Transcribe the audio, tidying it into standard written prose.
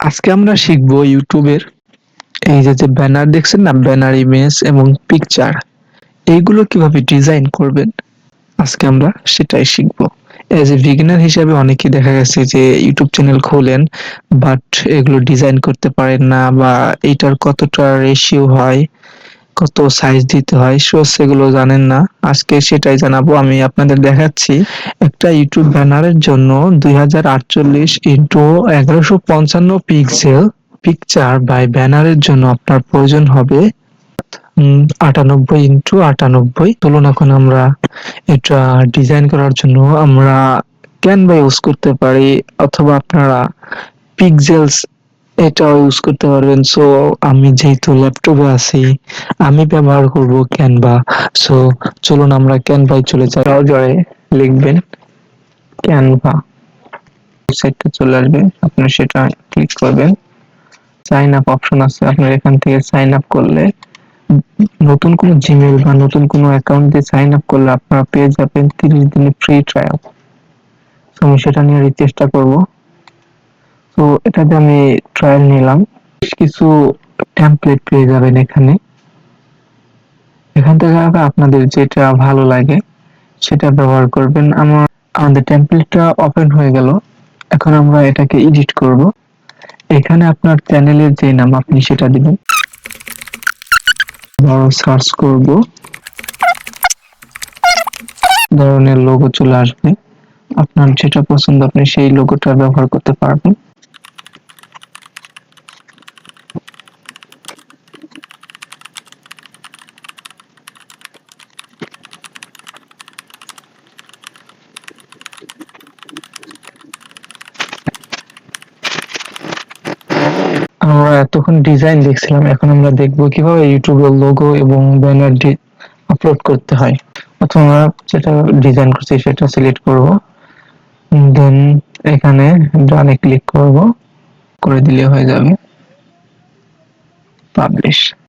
আজকে আমরা শিখবো ইউটিউবের এই যে ব্যানার দেখছেন না, ব্যানার ইমেজ এবং পিকচার, এইগুলো কিভাবে ডিজাইন করবেন আজকে আমরা সেটাই শিখবো। এজ এ বিগিনার হিসেবে অনেকেই দেখা গেছে যে ইউটিউব চ্যানেল খোলেন, বাট এগুলো ডিজাইন করতে পারেন না, বা এইটার কতটা রেশিও হয়, কত সাইজ দিতে হয়, সো সেগুলো জানেন না। আজকে সেটাই জানাবো। আমি আপনাদের দেখাচ্ছি একটা ইউটিউব ব্যানারের জন্য 2048 ইন্টু 1155 পিক্সেল পিকচার বাই ব্যানারের জন্য আপনার প্রয়োজন হবে 98 ইন্টু 98। চলুন এখন আমরা এটা ডিজাইন করার জন্য আমরা ক্যানভা ইউজ করতে পারি, অথবা আপনারা পিক্সেলস এটাও ইউজ করতে পারবেন। সো আমি যেহেতু ল্যাপটপে আছি, আমি ব্যবহার করব ক্যানভা। সো চলুন আমরা ক্যানভায় চলে যাই। ব্রাউজারে লিখবেন ক্যানভা, ওয়েবসাইটটা চলে আসবে, আপনারা সেটা ক্লিক করবেন। সাইন আপ অপশন আছে, আপনার এখান থেকে সাইন আপ করলে নতুন কোনো জিমেইল বা নতুন কোনো অ্যাকাউন্ট দিয়ে সাইন আপ করলে আপনারা পেয়ে যাবেন 30 দিনের ফ্রি ট্রায়াল। তো আমি সেটা নিয়ে চেষ্টা করব। তো এটাতে আমি ট্রায়াল নিলাম। বেশ কিছু টেমপ্লেট পেয়ে যাবেন এখানে। এখান থেকে আপনাদের যেটা ভালো লাগে সেটা ব্যবহার করবেন। আমাদের টেমপ্লেটটা ওপেন হয়ে গেল। এখন আমরা এটাকে এডিট করব। এখানে আপনার চ্যানেলের যে নাম আপনি সেটা দিবেন। বড় সার্চ করব, ধরনের লোগো চলে আসবে। আপনার যেটা পছন্দ আপনি সেই লোগোটা ব্যবহার করতে পারবেন। আমরা এতক্ষণ ডিজাইন দেখছিলাম, এখন আমরা দেখবো কিভাবে ইউটিউবের লোগো এবং ব্যানার আপলোড করতে হয়। প্রথমে আমরা যেটা ডিজাইন করছি সেটা সিলেক্ট করব, দেন এখানে ডানে ক্লিক করব, করে দিলে হয়ে যাবে পাবলিশ।